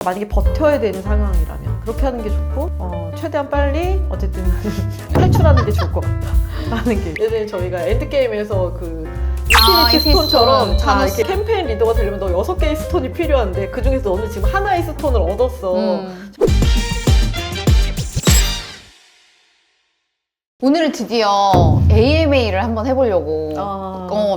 만약에 버텨야 되는 상황이라면 그렇게 하는 게 좋고 최대한 빨리 어쨌든 탈출하는 게 좋을 것 같다 라는 게 예전에 저희가 엔드게임에서 그 인피니티 스톤처럼 다 이렇게 캠페인 리더가 되려면 너 6개의 스톤이 필요한데 그 중에서 너는 지금 하나의 스톤을 얻었어. 오늘은 드디어 AMA를 한번 해보려고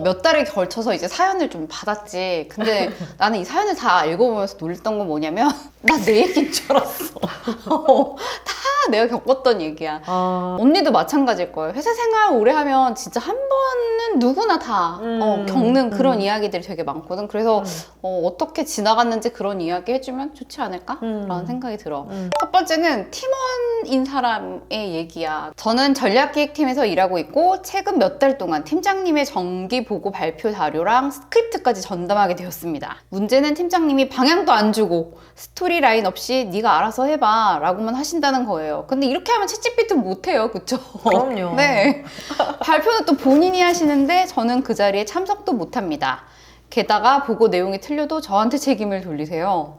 몇 달에 걸쳐서 이제 사연을 좀 받았지. 근데 나는 이 사연을 다 읽어보면서 놀랬던 건 뭐냐면 나 내 얘기인 줄 알았어. 다 내가 겪었던 얘기야. 언니도 마찬가지일 거예요. 회사 생활 오래 하면 진짜 한 번은 누구나 다 겪는 그런 이야기들이 되게 많거든. 그래서 어떻게 지나갔는지 그런 이야기 해주면 좋지 않을까? 라는 생각이 들어. 첫 번째는 팀원인 사람의 얘기야. 저는 전략기획팀에서 일하고 있고 최근 몇 달 동안 팀장님의 정기 보고 발표 자료랑 스크립트까지 전담하게 되었습니다. 문제는 팀장님이 방향도 안 주고 스토리 라인 없이 네가 알아서 해봐 라고만 하신다는 거예요. 근데 이렇게 하면 챗GPT 못해요. 그쵸? 그럼요. 네. 발표는 또 본인이 하시는데 저는 그 자리에 참석도 못합니다. 게다가 보고 내용이 틀려도 저한테 책임을 돌리세요.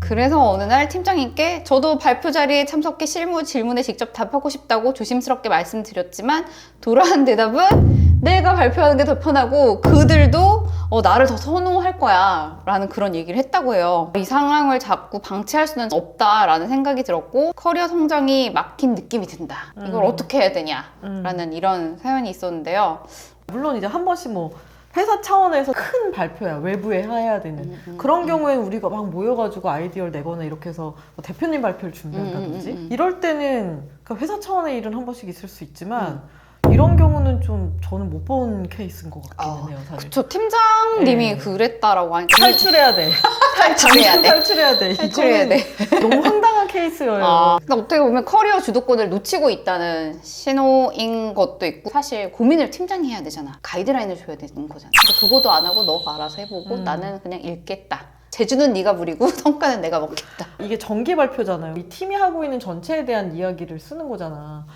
그래서 어느 날 팀장님께 저도 발표 자리에 참석해 실무 질문에 직접 답하고 싶다고 조심스럽게 말씀드렸지만 돌아온 대답은 내가 발표하는 게 더 편하고 그들도 나를 더 선호할 거야 라는 그런 얘기를 했다고 해요. 이 상황을 자꾸 방치할 수는 없다라는 생각이 들었고 커리어 성장이 막힌 느낌이 든다. 이걸 어떻게 해야 되냐 라는 이런 사연이 있었는데요. 물론 이제 한 번씩 뭐 회사 차원에서 큰 발표야. 외부에 해야 되는. 그런 경우에는 우리가 막 모여가지고 아이디어를 내거나 이렇게 해서 뭐 대표님 발표를 준비한다든지 이럴 때는 그러니까 회사 차원의 일은 한 번씩 있을 수 있지만 이런 경우는 좀 저는 못 본 케이스인 것 같기는 해요. 사실. 그쵸. 팀장님이 그랬다라고 하니까 탈출해야 돼. 탈출해야 돼. 탈출해야 돼. 탈출해야 돼. 너무 황당한 케이스예요. 그러니까 어떻게 보면 커리어 주도권을 놓치고 있다는 신호인 것도 있고 사실 고민을 팀장이 해야 되잖아. 가이드라인을 줘야 되는 거잖아. 근데 그것도 안 하고 너가 알아서 해보고 나는 그냥 읽겠다. 제주는 네가 부리고 성과는 내가 먹겠다. 이게 정기 발표잖아요. 이 팀이 하고 있는 전체에 대한 이야기를 쓰는 거잖아.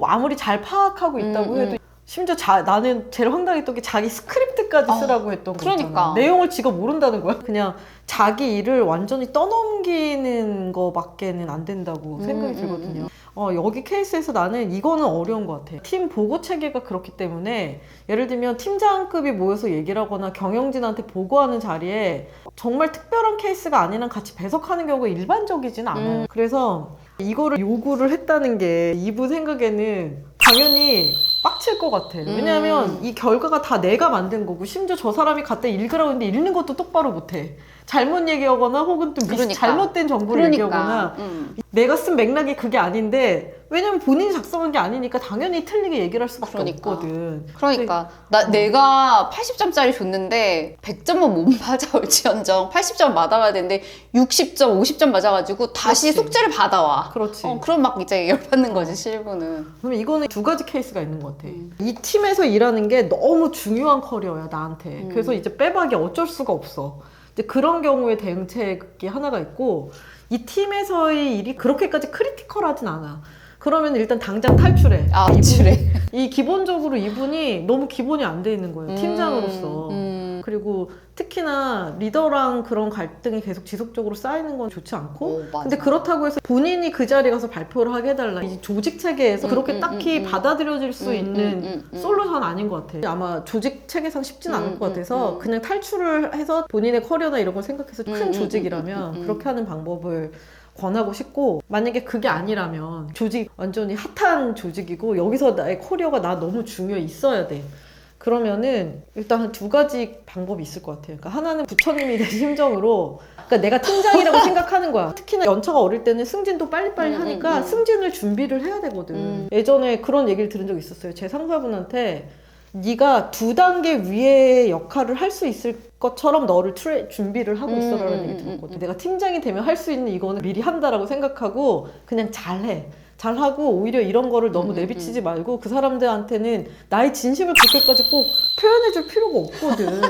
아무리 잘 파악하고 있다고 해도 심지어 나는 제일 황당했던 게 자기 스크립트까지 쓰라고 했던 거잖아. 그러니까. 내용을 지가 모른다는 거야. 그냥 자기 일을 완전히 떠넘기는 거밖에는 안 된다고 생각이 들거든요. 여기 케이스에서 나는 이거는 어려운 것 같아. 팀 보고 체계가 그렇기 때문에 예를 들면 팀장급이 모여서 얘기를 하거나 경영진한테 보고하는 자리에 정말 특별한 케이스가 아닌 한 같이 배석하는 경우가 일반적이진 않아요. 그래서 이거를 요구를 했다는 게 이분 생각에는 당연히 빡칠 것 같아. 왜냐하면 이 결과가 다 내가 만든 거고 심지어 저 사람이 갖다 읽으라고 했는데 읽는 것도 똑바로 못해. 잘못 얘기하거나 혹은 또 잘못된 정보를 얘기하거나 내가 쓴 맥락이 그게 아닌데 왜냐면 본인이 작성한 게 아니니까 당연히 틀리게 얘기를 할 수밖에 없거든. 그러니까 내가 80점짜리 줬는데 100점은 못 맞아올지언정 80점 맞아와야 되는데 60점, 50점 맞아가지고 다시 그렇지. 숙제를 받아와. 그렇지. 그럼 막 이제 열받는 거지 실무는. 그러면 이거는 두 가지 케이스가 있는 것 같아. 이 팀에서 일하는 게 너무 중요한 커리어야 나한테. 그래서 이제 빼박이 어쩔 수가 없어. 이제 그런 경우에 대응책이 하나가 있고 이 팀에서의 일이 그렇게까지 크리티컬하진 않아. 그러면 일단 당장 탈출해. 탈출해. 이 기본적으로 이분이 너무 기본이 안 돼 있는 거예요. 팀장으로서. 그리고 특히나 리더랑 그런 갈등이 계속 지속적으로 쌓이는 건 좋지 않고 근데 그렇다고 해서 본인이 그 자리에 가서 발표를 하게 해달라. 이 조직 체계에서 그렇게 딱히 받아들여질 수 있는 솔루션 아닌 것 같아. 아마 조직 체계상 쉽진 않을 것 같아서 그냥 탈출을 해서 본인의 커리어나 이런 걸 생각해서 큰 조직이라면 그렇게 하는 방법을 권하고 싶고 만약에 그게 아니라면 조직 완전히 핫한 조직이고 여기서 나의 커리어가 나 너무 중요해 있어야 돼. 그러면은 일단 한 두 가지 방법이 있을 것 같아요. 그러니까 하나는 부처님이 된 심정으로 그러니까 내가 팀장이라고 생각하는 거야. 특히나 연차가 어릴 때는 승진도 빨리빨리 하니까 승진을 준비를 해야 되거든. 예전에 그런 얘기를 들은 적 있었어요. 제 상사분한테 네가 2단계 위의 역할을 할 수 있을 것처럼 너를 준비를 하고 있어라는 얘기 들었거든. 내가 팀장이 되면 할 수 있는 이거는 미리 한다라고 생각하고 그냥 잘해. 잘하고 오히려 이런 거를 너무 내비치지 말고 그 사람들한테는 나의 진심을 그렇게까지 꼭 표현해줄 필요가 없거든.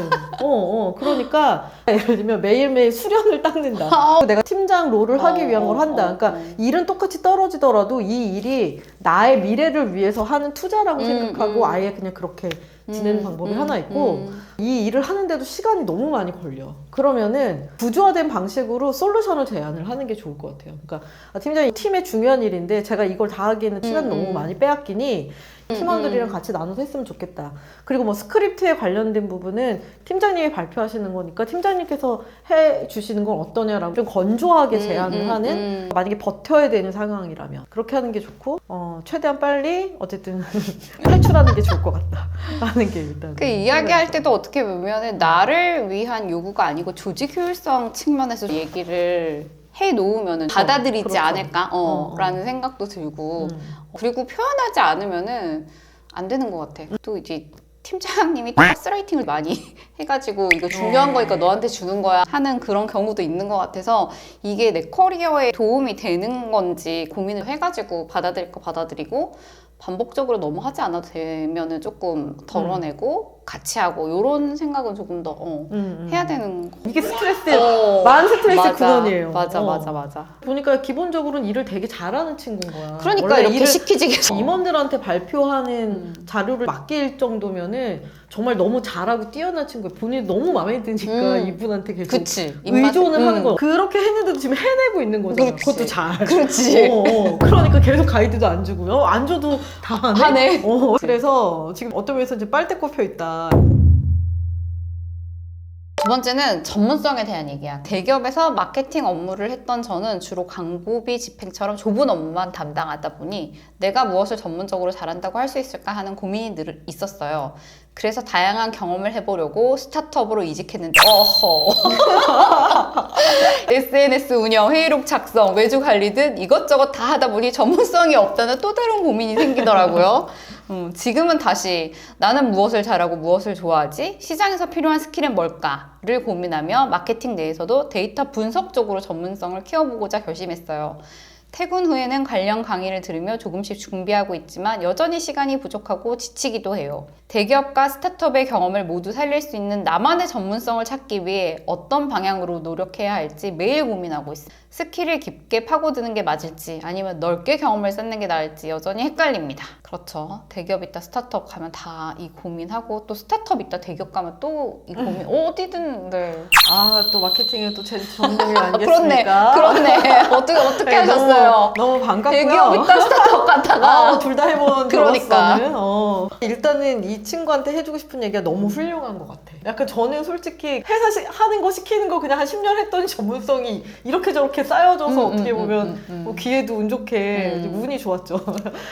그러니까 예를 들면 매일매일 수련을 닦는다. 내가 팀장 롤을 하기 위한 걸 한다. 그러니까 일은 똑같이 떨어지더라도 이 일이 나의 미래를 위해서 하는 투자라고 생각하고 아예 그냥 그렇게 지내는 방법이 하나 있고 이 일을 하는데도 시간이 너무 많이 걸려. 그러면은 구조화된 방식으로 솔루션을 제안을 하는 게 좋을 것 같아요. 그러니까 팀장님 팀의 중요한 일인데 제가 이걸 다 하기에는 시간 너무 많이 빼앗기니 팀원들이랑 같이 나눠서 했으면 좋겠다. 그리고 뭐 스크립트에 관련된 부분은 팀장님이 발표하시는 거니까 팀장님께서 해주시는 건 어떠냐라고 좀 건조하게 제안을 하는, 만약에 버텨야 되는 상황이라면 그렇게 하는 게 좋고, 최대한 빨리 어쨌든 탈출하는 게 좋을 것 같다 라는 게 일단. 그 이야기할 때도 어떻게 보면은 나를 위한 요구가 아니고 조직 효율성 측면에서 얘기를 해 놓으면은 받아들이지 그렇죠. 않을까? 라는 생각도 들고, 그리고 표현하지 않으면은 안 되는 것 같아. 또 이제 팀장님이 가스라이팅을 많이 해가지고 이거 중요한 거니까 너한테 주는 거야 하는 그런 경우도 있는 것 같아서 이게 내 커리어에 도움이 되는 건지 고민을 해가지고 받아들일 거 받아들이고, 반복적으로 너무 하지 않아도 되면은 조금 덜어내고 같이 하고, 요런 생각은 조금 더 해야 되는 거. 이게 스트레스의 만 스트레스 맞아. 근원이에요. 맞아. 보니까 기본적으로는 일을 되게 잘하는 친구인 거야. 그러니까 원래 이렇게 일을 시키지 계속. 임원들한테 발표하는 자료를 맡길 정도면은 정말 너무 잘하고 뛰어난 친구예요. 본인이 너무 마음에 드니까 이분한테 계속 그치. 의존을 하는 거야. 그렇게 했는데도 지금 해내고 있는 거잖아. 그렇지. 그것도 잘. 그렇지. 그러니까 계속 가이드도 안 주고요. 안 줘도 다 하네. 하네. 그래서 지금 어떤 면에서 이제 빨대 꼽혀 있다. 두 번째는 전문성에 대한 얘기야. 대기업에서 마케팅 업무를 했던 저는 주로 광고비 집행처럼 좁은 업무만 담당하다 보니 내가 무엇을 전문적으로 잘한다고 할 수 있을까 하는 고민이 늘 있었어요. 그래서 다양한 경험을 해보려고 스타트업으로 이직했는데 SNS 운영, 회의록 작성, 외주 관리 등 이것저것 다 하다 보니 전문성이 없다는 또 다른 고민이 생기더라고요. 지금은 다시 나는 무엇을 잘하고 무엇을 좋아하지? 시장에서 필요한 스킬은 뭘까?를 고민하며 마케팅 내에서도 데이터 분석 쪽으로 전문성을 키워보고자 결심했어요. 퇴근 후에는 관련 강의를 들으며 조금씩 준비하고 있지만 여전히 시간이 부족하고 지치기도 해요. 대기업과 스타트업의 경험을 모두 살릴 수 있는 나만의 전문성을 찾기 위해 어떤 방향으로 노력해야 할지 매일 고민하고 있어요. 스킬을 깊게 파고드는 게 맞을지 아니면 넓게 경험을 쌓는 게 나을지 여전히 헷갈립니다. 그렇죠. 대기업 있다 스타트업 가면 다 이 고민하고, 또 스타트업 있다 대기업 가면 또 이 고민 어디든. 네. 또 마케팅은 또 제 전공이 아니겠습니까? 그렇네. 어떻게 네, 하셨어요? 너무 반갑고요. 대기업 있다 스타트업 갔다가 둘 다 해본 그러니까. 저로서는 일단은 이 친구한테 해주고 싶은 얘기가 너무 훌륭한 것 같아. 약간 저는 솔직히 회사 하는 거 시키는 거 그냥 한 10년 했더니 전문성이 이렇게 저렇게 쌓여져서 어떻게 보면 뭐 기회도 운 좋게 운이 좋았죠.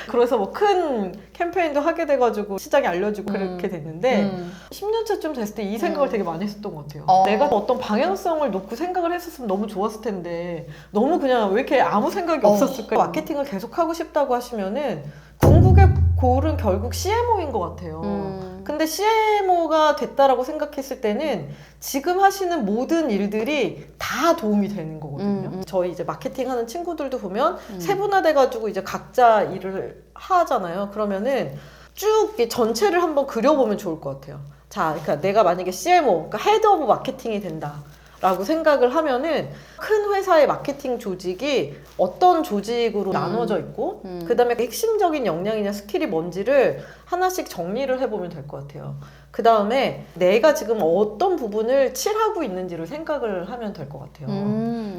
그래서 뭐 큰 캠페인도 하게 돼가지고 시장에 알려지고 그렇게 됐는데 10년 차쯤 됐을 때 이 생각을 되게 많이 했었던 것 같아요. 내가 어떤 방향성을 놓고 생각을 했었으면 너무 좋았을 텐데 너무 그냥 왜 이렇게 아무 생각이 없었을까. 마케팅을 계속 하고 싶다고 하시면은 궁극의 골은 결국 CMO인 것 같아요. 근데 CMO가 됐다라고 생각했을 때는 지금 하시는 모든 일들이 다 도움이 되는 거거든요. 저희 이제 마케팅 하는 친구들도 보면 세분화돼가지고 이제 각자 일을 하잖아요. 그러면은 쭉 전체를 한번 그려보면 좋을 것 같아요. 자, 그러니까 내가 만약에 CMO, 그러니까 헤드 오브 마케팅이 된다. 라고 생각을 하면은 큰 회사의 마케팅 조직이 어떤 조직으로 나눠져 있고 그 다음에 핵심적인 역량이나 스킬이 뭔지를 하나씩 정리를 해보면 될 것 같아요. 그 다음에 내가 지금 어떤 부분을 칠하고 있는지를 생각을 하면 될 것 같아요.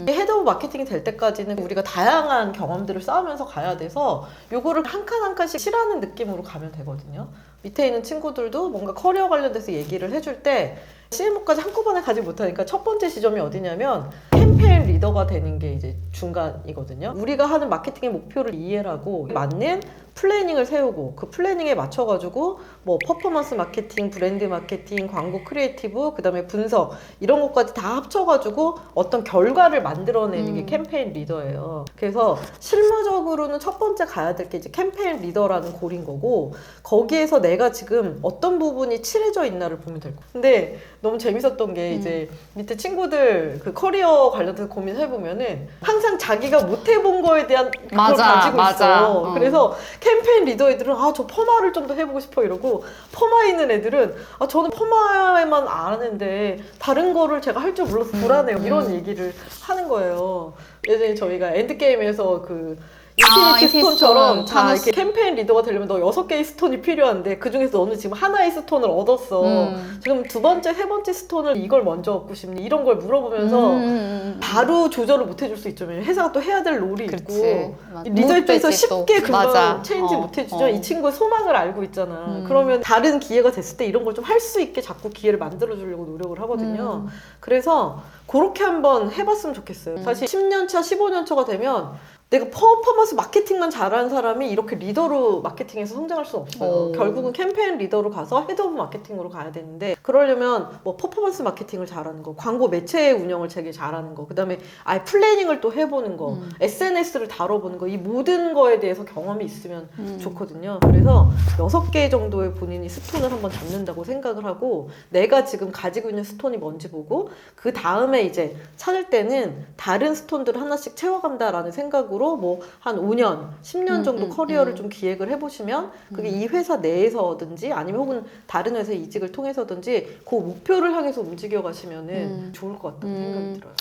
헤드 오브 마케팅이 될 때까지는 우리가 다양한 경험들을 쌓으면서 가야 돼서 요거를 한 칸 한 칸씩 칠하는 느낌으로 가면 되거든요. 밑에 있는 친구들도 뭔가 커리어 관련돼서 얘기를 해줄 때 CMO까지 한꺼번에 가지 못하니까 첫 번째 지점이 어디냐면 캠페인 리더가 되는 게 이제 중간이거든요. 우리가 하는 마케팅의 목표를 이해를 하고 맞는 플래닝을 세우고 그 플래닝에 맞춰가지고 뭐 퍼포먼스 마케팅, 브랜드 마케팅, 광고 크리에이티브, 그 다음에 분석 이런 것까지 다 합쳐가지고 어떤 결과를 만들어내는 게 캠페인 리더예요. 그래서 실무적으로는 첫 번째 가야 될 게 이제 캠페인 리더라는 골인 거고, 거기에서 내가 지금 어떤 부분이 칠해져 있나를 보면 될 거예요. 근데 너무 재밌었던 게 이제 밑에 친구들 그 커리어 관련해서 고민해보면은 항상 자기가 못 해본 거에 대한 그걸 가지고 있어. 그래서 캠페인 리더 애들은 저 퍼마를 좀 더 해보고 싶어 이러고, 퍼마 있는 애들은 저는 퍼마에만 아는데 다른 거를 제가 할 줄 몰라서 불안해요. 이런 얘기를 하는 거예요. 예전에 저희가 엔드게임에서 그 인피니티 스톤처럼 스톤. 자 이렇게 캠페인 리더가 되려면 너 6개의 스톤이 필요한데 그중에서 너는 지금 하나의 스톤을 얻었어. 지금 두 번째, 세 번째 스톤을 이걸 먼저 얻고 싶니? 이런 걸 물어보면서 바로 조절을 못 해줄 수 있죠. 왜냐면 회사가 또 해야 될 롤이 있고 리더 입장에서 쉽게 금방 체인지 못 해주죠. 이 친구의 소망을 알고 있잖아. 그러면 다른 기회가 됐을 때 이런 걸 좀 할 수 있게 자꾸 기회를 만들어주려고 노력을 하거든요. 그래서 그렇게 한번 해봤으면 좋겠어요. 사실 10년 차, 15년 차가 되면 내가 퍼포먼스 마케팅만 잘하는 사람이 이렇게 리더로 마케팅에서 성장할 수는 없어요. 결국은 캠페인 리더로 가서 헤드 오브 마케팅으로 가야 되는데 그러려면 뭐 퍼포먼스 마케팅을 잘하는 거, 광고 매체 운영을 되게 잘하는 거, 그 다음에 아예 플래닝을 또 해보는 거, SNS를 다뤄보는 거, 이 모든 거에 대해서 경험이 있으면 좋거든요. 그래서 6개 정도의 본인이 스톤을 한번 잡는다고 생각을 하고 내가 지금 가지고 있는 스톤이 뭔지 보고 그 다음에 이제 찾을 때는 다른 스톤들을 하나씩 채워간다라는 생각으로 뭐 한 5년, 10년 정도 커리어를 좀 기획을 해보시면 그게 이 회사 내에서든지 아니면 혹은 다른 회사 이직을 통해서든지 그 목표를 향해서 움직여 가시면은 좋을 것 같다는 생각이 들어요.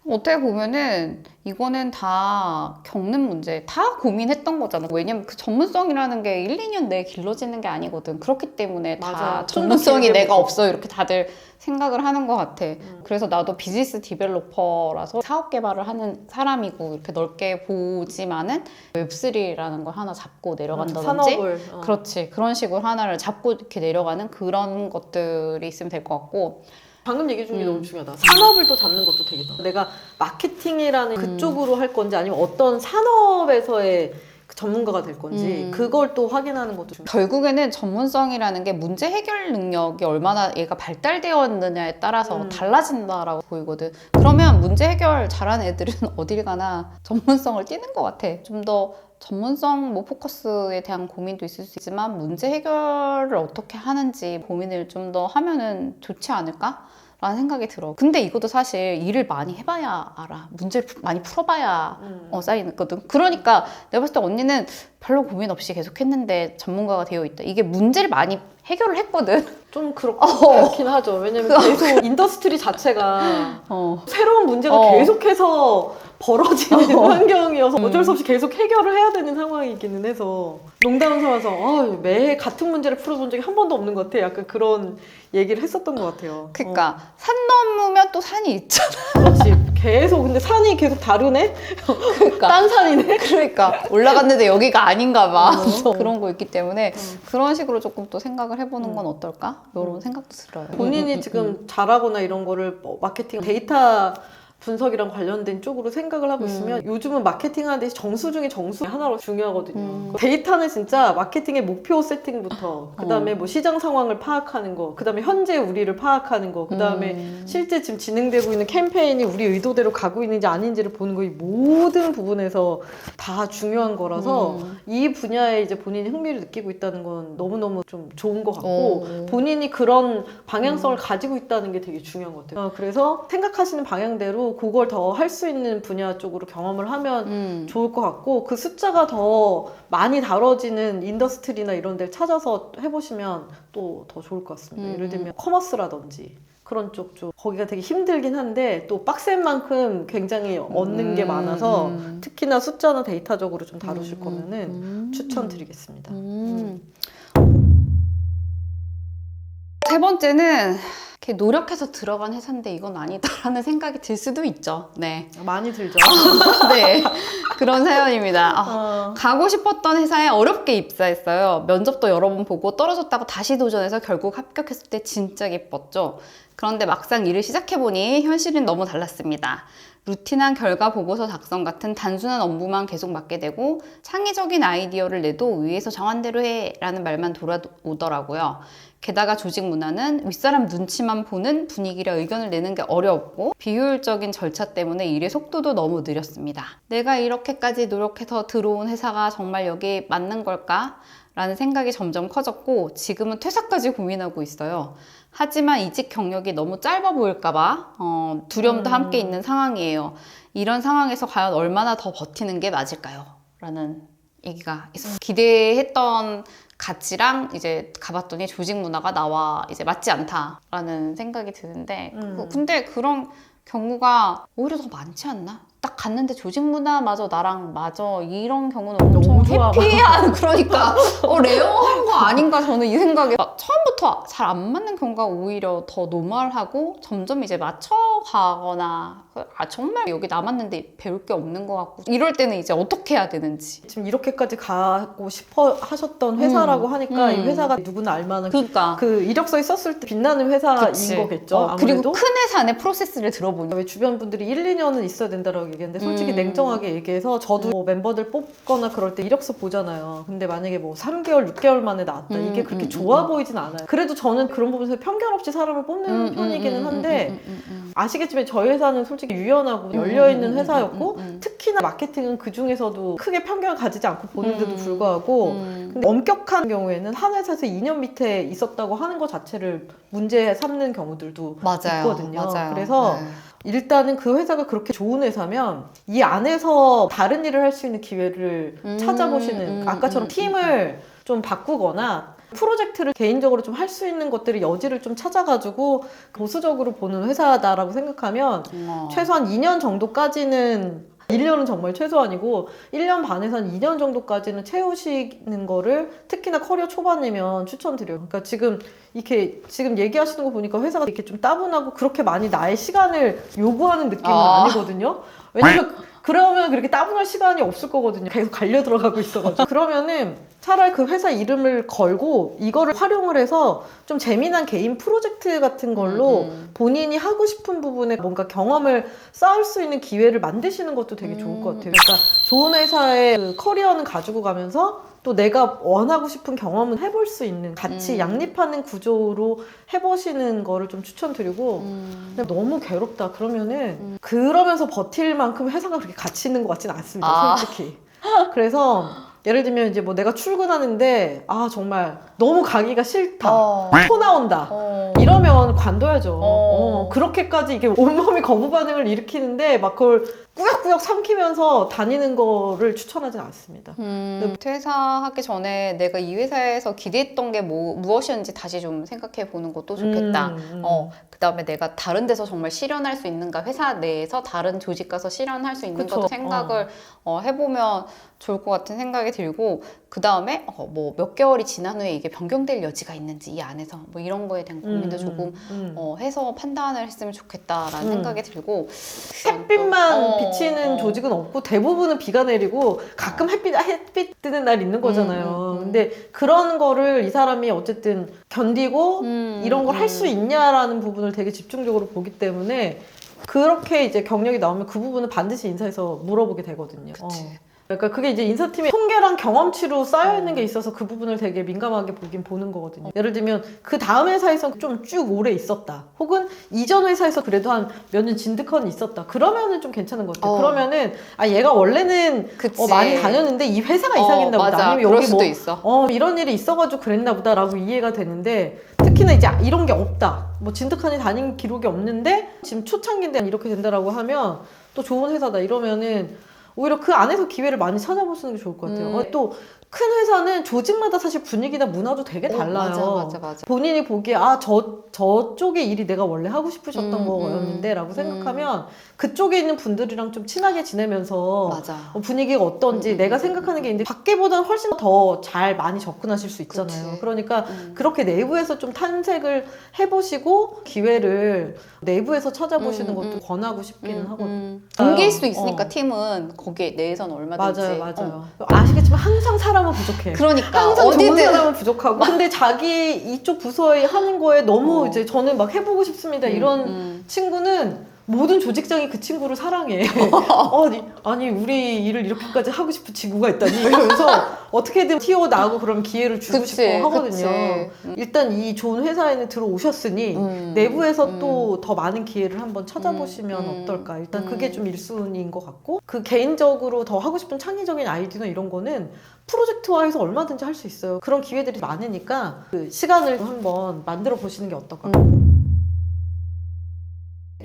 어떻게 보면은 이거는 다 겪는 문제, 다 고민했던 거잖아. 왜냐면 그 전문성이라는 게 1, 2년 내에 길러지는 게 아니거든. 그렇기 때문에 다 맞아. 전문성이 내가 없어 이렇게 다들 생각을 하는 것 같아. 그래서 나도 비즈니스 디벨로퍼라서 사업 개발을 하는 사람이고 이렇게 넓게 보지만은 웹3라는 걸 하나 잡고 내려간다든지 산업을 그렇지. 그런 식으로 하나를 잡고 이렇게 내려가는 그런 것들이 있으면 될 것 같고 방금 얘기 중에 너무 중요하다. 산업을 또 잡는 것도 되게 내가 마케팅이라는 그쪽으로 할 건지 아니면 어떤 산업에서의 전문가가 될 건지 그걸 또 확인하는 것도 중요해요. 결국에는 전문성이라는 게 문제 해결 능력이 얼마나 얘가 발달되었느냐에 따라서 달라진다라고 보이거든. 그러면 문제 해결 잘하는 애들은 어딜 가나 전문성을 띠는 것 같아. 좀 더 전문성 뭐 포커스에 대한 고민도 있을 수 있지만 문제 해결을 어떻게 하는지 고민을 좀 더 하면은 좋지 않을까? 라는 생각이 들어. 근데 이것도 사실 일을 많이 해봐야 알아. 문제를 많이 풀어봐야 쌓이거든. 그러니까 내가 봤을 때 언니는 별로 고민 없이 계속 했는데 전문가가 되어 있다. 이게 문제를 많이 해결을 했거든. 좀 그렇긴 하죠. 왜냐면 계속 인더스트리 자체가 새로운 문제가 계속해서 벌어지는 환경이어서 어쩔 수 없이 계속 해결을 해야 되는 상황이기는 해서 농담 삼아서 매해 같은 문제를 풀어본 적이 한 번도 없는 것 같아. 약간 그런 얘기를 했었던 것 같아요. 그러니까 산 넘으면 또 산이 있잖아. 그렇지. 계속 근데 산이 계속 다르네? 그러니까. 딴 산이네? 그러니까 올라갔는데 여기가 아닌가 봐. 그런 거 있기 때문에 그런 식으로 조금 또 생각을 해보는 건 어떨까? 이런 생각도 들어요. 본인이 지금 잘하거나 이런 거를 마케팅 데이터 분석이랑 관련된 쪽으로 생각을 하고 있으면 요즘은 마케팅 하는데 정수 중에 정수 하나로 중요하거든요. 데이터는 진짜 마케팅의 목표 세팅부터 그 다음에 뭐 시장 상황을 파악하는 거, 그 다음에 현재 우리를 파악하는 거, 그 다음에 실제 지금 진행되고 있는 캠페인이 우리 의도대로 가고 있는지 아닌지를 보는 거, 이 모든 부분에서 다 중요한 거라서 이 분야에 이제 본인이 흥미를 느끼고 있다는 건 너무너무 좀 좋은 것 같고 본인이 그런 방향성을 가지고 있다는 게 되게 중요한 것 같아요. 그래서 생각하시는 방향대로 그걸 더 할 수 있는 분야 쪽으로 경험을 하면 좋을 것 같고 그 숫자가 더 많이 다뤄지는 인더스트리나 이런 데를 찾아서 해보시면 또 더 좋을 것 같습니다. 예를 들면 커머스라든지 그런 쪽 거기가 되게 힘들긴 한데 또 빡센 만큼 굉장히 얻는 게 많아서 특히나 숫자나 데이터적으로 좀 다루실 거면은 추천드리겠습니다. 세 번째는 이렇게 노력해서 들어간 회사인데 이건 아니다라는 생각이 들 수도 있죠. 네. 많이 들죠. 네. 그런 사연입니다. 가고 싶었던 회사에 어렵게 입사했어요. 면접도 여러 번 보고 떨어졌다고 다시 도전해서 결국 합격했을 때 진짜 기뻤죠. 그런데 막상 일을 시작해보니 현실은 너무 달랐습니다. 루틴한 결과 보고서 작성 같은 단순한 업무만 계속 맡게 되고 창의적인 아이디어를 내도 위에서 정한 대로 해 라는 말만 돌아오더라고요. 게다가 조직 문화는 윗사람 눈치만 보는 분위기라 의견을 내는 게 어려웠고 비효율적인 절차 때문에 일의 속도도 너무 느렸습니다. 내가 이렇게까지 노력해서 들어온 회사가 정말 여기에 맞는 걸까? 라는 생각이 점점 커졌고 지금은 퇴사까지 고민하고 있어요. 하지만 이직 경력이 너무 짧아 보일까봐 두려움도 함께 있는 상황이에요. 이런 상황에서 과연 얼마나 더 버티는 게 맞을까요? 라는 얘기가 있었어요. 기대했던 가치랑 이제 가봤더니 조직 문화가 나와 이제 맞지 않다라는 생각이 드는데 근데 그런 경우가 오히려 더 많지 않나? 딱 갔는데 조직 문화마저 나랑 맞아 이런 경우는 엄청 너무 좋아. 해피한 그러니까 레어한 거 아닌가 저는 이 생각에 처음부터 잘 안 맞는 경우가 오히려 더 노멀하고 점점 이제 맞춰가거나 정말 여기 남았는데 배울 게 없는 것 같고 이럴 때는 이제 어떻게 해야 되는지 지금 이렇게까지 가고 싶어 하셨던 회사라고 하니까 이 회사가 누구나 알만한 그러니까 그 이력서에 썼을 때 빛나는 회사인 그치. 거겠죠. 아무래도. 그리고 큰 회사 안에 프로세스를 들어보니 왜 주변 분들이 1, 2년은 있어야 된다고 얘기했는데 솔직히 냉정하게 얘기해서 저도 뭐 멤버들 뽑거나 그럴 때 이력서 보잖아요. 근데 만약에 뭐 3개월, 6개월 만에 나왔다. 이게 그렇게 좋아 보이진 않아요. 그래도 저는 그런 부분에서 편견 없이 사람을 뽑는 편이기는 한데 아시겠지만 저희 회사는 솔직히 유연하고 열려있는 회사였고 특히나 마케팅은 그 중에서도 크게 편견을 가지지 않고 보는데도 불구하고 근데 엄격한 경우에는 한 회사에서 2년 밑에 있었다고 하는 것 자체를 문제 삼는 경우들도 있거든요. 맞아요. 그래서 일단은 그 회사가 그렇게 좋은 회사면 이 안에서 다른 일을 할 수 있는 기회를 찾아보시는 아까처럼 팀을 좀 바꾸거나 프로젝트를 개인적으로 좀 할 수 있는 것들의 여지를 좀 찾아가지고 보수적으로 보는 회사다라고 생각하면 최소한 2년 정도까지는 1년은 정말 최소한이고 1년 반에서 한 2년 정도까지는 채우시는 거를 특히나 커리어 초반이면 추천드려요. 그러니까 지금 이렇게 지금 얘기하시는 거 보니까 회사가 이렇게 좀 따분하고 그렇게 많이 나의 시간을 요구하는 느낌은 아니거든요. 왜냐면 그러면 그렇게 따분할 시간이 없을 거거든요. 계속 갈려 들어가고 있어가지고. 그러면은 차라리 그 회사 이름을 걸고 이거를 활용을 해서 좀 재미난 개인 프로젝트 같은 걸로 본인이 하고 싶은 부분에 뭔가 경험을 쌓을 수 있는 기회를 만드시는 것도 되게 좋을 것 같아요. 그러니까 좋은 회사의 그 커리어는 가지고 가면서 또 내가 원하고 싶은 경험은 해볼 수 있는 같이 양립하는 구조로 해보시는 거를 좀 추천드리고 근데 너무 괴롭다 그러면은 그러면서 버틸 만큼 회사가 그렇게 가치 있는 것 같지는 않습니다. 솔직히. 그래서 예를 들면 이제 뭐 내가 출근하는데 아 정말 너무 가기가 싫다. 토 나온다. 이러면 관둬야죠. 그렇게까지 이게 온몸이 거부 반응을 일으키는데 막 그걸 꾸역꾸역 삼키면서 다니는 거를 추천하진 않습니다. 퇴사하기 전에 내가 이 회사에서 기대했던 게 무엇이었는지 다시 좀 생각해 보는 것도 좋겠다. 그 다음에 내가 다른 데서 정말 실현할 수 있는가, 회사 내에서 다른 조직 가서 실현할 수 있는 것도 생각을 해보면 좋을 것 같은 생각이 들고, 그 다음에 뭐 몇 개월이 지난 후에 이게 변경될 여지가 있는지 이 안에서 뭐 이런 거에 대한 고민도 조금 해서 판단을 했으면 좋겠다라는 생각이 들고, 햇빛만 비치는 조직은 없고 대부분은 비가 내리고 가끔 햇빛 뜨는 날 있는 거잖아요. 근데 그런 거를 이 사람이 어쨌든 견디고 이런 걸 할 수 있냐라는 부분을 되게 집중적으로 보기 때문에 그렇게 이제 경력이 나오면 그 부분은 반드시 인사에서 물어보게 되거든요. 그러니까 그게 이제 인사팀의 통계랑 경험치로 쌓여있는 게 있어서 그 부분을 되게 민감하게 보긴 보는 거거든요. 예를 들면 그 다음 회사에서 좀 쭉 오래 있었다. 혹은 이전 회사에서 그래도 한 몇 년 진득한 있었다. 그러면은 좀 괜찮은 것 같아요. 그러면은 아 얘가 원래는 많이 다녔는데 이 회사가 이상했나 보다. 맞아. 아니면 그럴 여기 수도 뭐 있어. 이런 일이 있어가지고 그랬나 보다 라고 이해가 되는데 특히나 이제 이런 게 없다. 뭐 진득하니 다닌 기록이 없는데 지금 초창기인데 이렇게 된다라고 하면 또 좋은 회사다 이러면은 오히려 그 안에서 기회를 많이 찾아보시는 게 좋을 것 같아요. 또 큰 회사는 조직마다 사실 분위기나 문화도 되게 달라요. 맞아. 본인이 보기에 저쪽의 일이 내가 원래 하고 싶으셨던 거였는데 라고 생각하면 그쪽에 있는 분들이랑 좀 친하게 지내면서 분위기가 어떤지 내가 생각하는 게 있는데 밖에보다는 훨씬 더 잘 많이 접근하실 수 있잖아요. 그러니까 그렇게 내부에서 좀 탐색을 해보시고 기회를 내부에서 찾아보시는 것도 권하고 싶기는 하거든요. 옮길 수 있으니까 팀은 거기에 내에서는 얼마든지. 맞아요. 아시겠지만 항상 사람은 부족해. 그러니까 항상 어디든 좋은 사람은 부족하고 근데 자기 이쪽 부서에 하는 거에 너무 이제 저는 막 해보고 싶습니다 이런 친구는 모든 조직장이 그 친구를 사랑해. 아니 우리 일을 이렇게까지 하고 싶은 친구가 있다니 이러면서 어떻게든 튀어나오고 그럼 기회를 주고 싶어 하거든요. 일단 이 좋은 회사에는 들어오셨으니 내부에서 또 더 많은 기회를 한번 찾아보시면 어떨까. 일단 그게 좀 1순위인 것 같고 그 개인적으로 더 하고 싶은 창의적인 아이디어나 이런 거는 프로젝트화해서 얼마든지 할 수 있어요. 그런 기회들이 많으니까 그 시간을 한번 만들어 보시는 게 어떨까.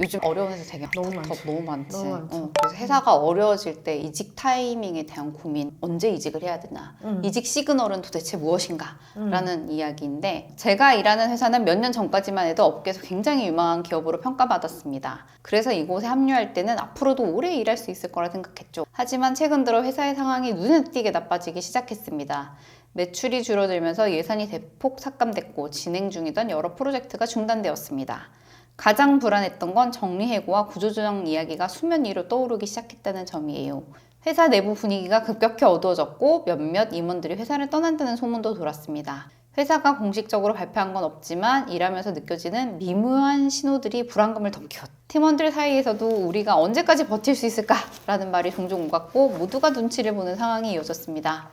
요즘 어려운 회사 되게 너무 많지. 많지. 너무 많지. 너무 많죠. 그래서 회사가 어려워질 때 이직 타이밍에 대한 고민, 언제 이직을 해야 되나, 이직 시그널은 도대체 무엇인가 라는 이야기인데, 제가 일하는 회사는 몇 년 전까지만 해도 업계에서 굉장히 유망한 기업으로 평가받았습니다. 그래서 이곳에 합류할 때는 앞으로도 오래 일할 수 있을 거라 생각했죠. 하지만 최근 들어 회사의 상황이 눈에 띄게 나빠지기 시작했습니다. 매출이 줄어들면서 예산이 대폭 삭감됐고 진행 중이던 여러 프로젝트가 중단되었습니다. 가장 불안했던 건 정리해고와 구조조정 이야기가 수면 위로 떠오르기 시작했다는 점이에요. 회사 내부 분위기가 급격히 어두워졌고 몇몇 임원들이 회사를 떠난다는 소문도 돌았습니다. 회사가 공식적으로 발표한 건 없지만 일하면서 느껴지는 미묘한 신호들이 불안감을 덮켰. 팀원들 사이에서도 우리가 언제까지 버틸 수 있을까라는 말이 종종 오갔고 모두가 눈치를 보는 상황이 이어졌습니다.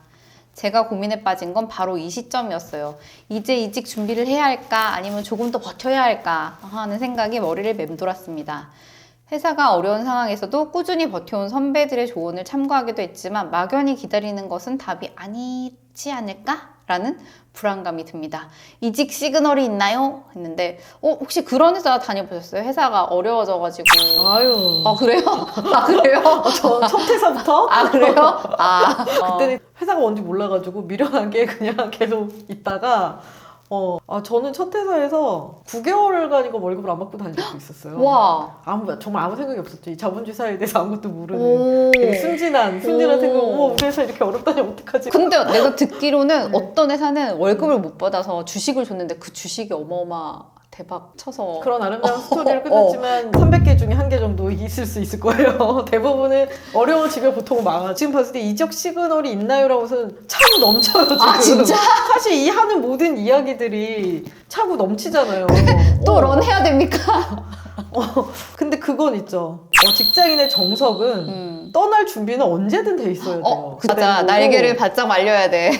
제가 고민에 빠진 건 바로 이 시점이었어요. 이제 이직 준비를 해야 할까 아니면 조금 더 버텨야 할까 하는 생각이 머리를 맴돌았습니다. 회사가 어려운 상황에서도 꾸준히 버텨온 선배들의 조언을 참고하기도 했지만 막연히 기다리는 것은 답이 아니지 않을까라는 불안감이 듭니다. 이직 시그널이 있나요? 했는데 혹시 그런 회사 다녀보셨어요? 회사가 어려워져가지고. 아유. 아 그래요? 아 그래요? 저 첫 회사부터? 아 그래요? 아 그때는 회사가 뭔지 몰라가지고 미련하게 그냥 계속 있다가 저는 첫 회사에서 9개월간인가 월급을 안 받고 다닌 적도 있었어요. 와. 정말 아무 생각이 없었죠. 이 자본주의 사회에 대해서 아무것도 모르는 되게 순진한 생각. 우리 회사 이렇게 어렵다니 어떡하지? 근데 내가 듣기로는 네. 어떤 회사는 월급을 못 받아서 주식을 줬는데 그 주식이 어마어마 대박 쳐서 그런 아름다운 스토리를 끝냈지만 300개 중에 1개 정도 있을 수 있을 거예요. 대부분은 어려워지면 보통 망하죠. 지금 봤을 때 이적 시그널이 있나요? 라고서는 차고 넘쳐요 지금. 아 진짜? 사실 이 하는 모든 이야기들이 차고 넘치잖아요. 또 런해야 됩니까? 근데 그건 있죠. 직장인의 정석은 떠날 준비는 언제든 돼 있어야 돼요. 맞아. 날개를 바짝 말려야 돼.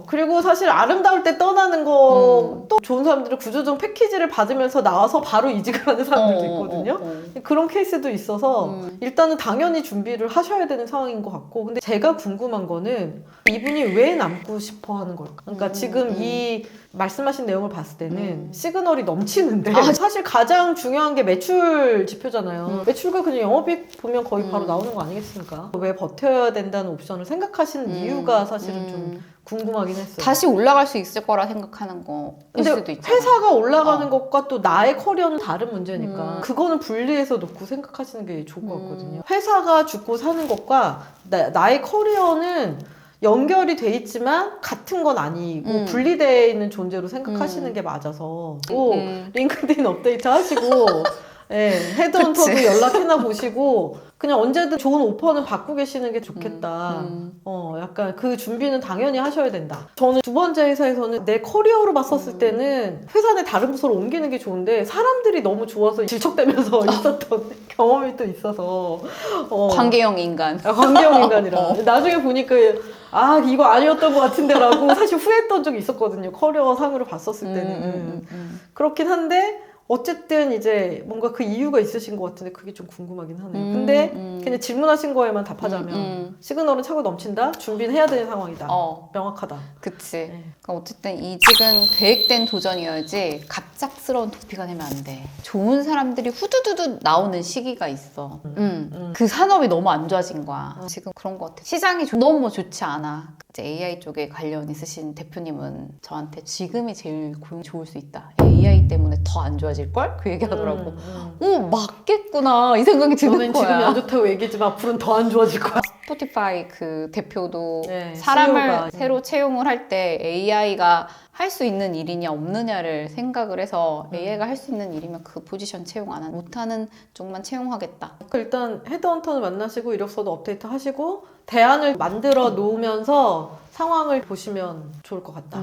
그리고 사실 아름다울 때 떠나는 거 또 좋은 사람들은 구조조정 패키지를 받으면서 나와서 바로 이직을 하는 사람들도 있거든요. 그런 케이스도 있어서 일단은 당연히 준비를 하셔야 되는 상황인 것 같고, 근데 제가 궁금한 거는 이분이 왜 남고 싶어 하는 걸까? 그러니까 지금 이 말씀하신 내용을 봤을 때는 시그널이 넘치는데 사실 가장 중요한 게 매출 지표잖아요. 매출과 그냥 영업이익 보면 거의 바로 나오는 거 아니겠습니까? 왜 버텨야 된다는 옵션을 생각하시는 이유가 사실은 좀 궁금하긴 했어요. 다시 올라갈 수 있을 거라 생각하는 거일 근데 수도 있잖아. 회사가 올라가는 것과 또 나의 커리어는 다른 문제니까 그거는 분리해서 놓고 생각하시는 게 좋을 것 같거든요. 회사가 죽고 사는 것과 나의 커리어는 연결이 돼 있지만 같은 건 아니고 분리되어 있는 존재로 생각하시는 게 맞아서 링크드인 업데이트 하시고 헤드헌터도 연락해나 보시고 그냥 언제든 좋은 오퍼는 받고 계시는 게 좋겠다. 약간 그 준비는 당연히 하셔야 된다. 저는 두 번째 회사에서는 내 커리어로 봤었을 때는 회사 내 다른 부서로 옮기는 게 좋은데 사람들이 너무 좋아서 질척대면서 있었던 경험이 또 있어서 관계형 인간. 관계형 인간이라 나중에 보니까 이거 아니었던 것 같은데 라고 사실 후회했던 적이 있었거든요. 커리어 상으로 봤었을 때는 그렇긴 한데 어쨌든 이제 뭔가 그 이유가 있으신 것 같은데 그게 좀 궁금하긴 하네요. 근데 그냥 질문하신 거에만 답하자면 시그널은 차고 넘친다? 준비는 해야 되는 상황이다. 명확하다. 그치. 그러니까 어쨌든 이직은 계획된 도전이어야지 갑작스러운 도피가 되면 안 돼. 좋은 사람들이 후두두두 나오는 시기가 있어. 그 산업이 너무 안 좋아진 거야. 지금 그런 것 같아. 시장이 너무 좋지 않아. 이제 AI 쪽에 관련 있으신 대표님은 저한테 지금이 제일 고용 좋을 수 있다. AI 때문에 더 안 좋아질걸? 그 얘기 하더라고. 맞겠구나. 이 생각이 드는 저는 거야. 지금이 안 좋다고 얘기했지만 앞으로는 더 안 좋아질 거야. 스포티파이 그 대표도 네, 사람을 CEO가. 새로 채용을 할 때 AI가 할 수 있는 일이냐 없느냐를 생각을 해서 AI가 할 수 있는 일이면 그 포지션 채용 안 하는 못하는 쪽만 채용하겠다. 일단 헤드헌터를 만나시고 이력서도 업데이트 하시고 대안을 만들어 놓으면서 상황을 보시면 좋을 것 같다.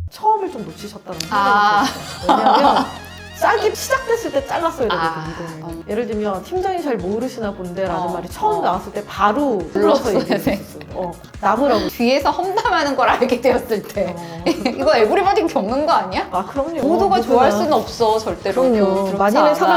처음을 좀 놓치셨다는 생각이 들었어요. 왜냐하면 싹이 시작됐을 때 잘랐어야 되거든요. 예를 들면 팀장이 잘 모르시나 본데 라는 말이 처음 나왔을 때 바로 불러서 얘기했었어요. 남으라고. 뒤에서 험담하는 걸 알게 되었을 때 이거 에브리바디 겪는 거 아니야? 그럼요. 모두가 누구나. 좋아할 수는 없어 절대로. 그럼요. 그렇지 만인의 않아. 상황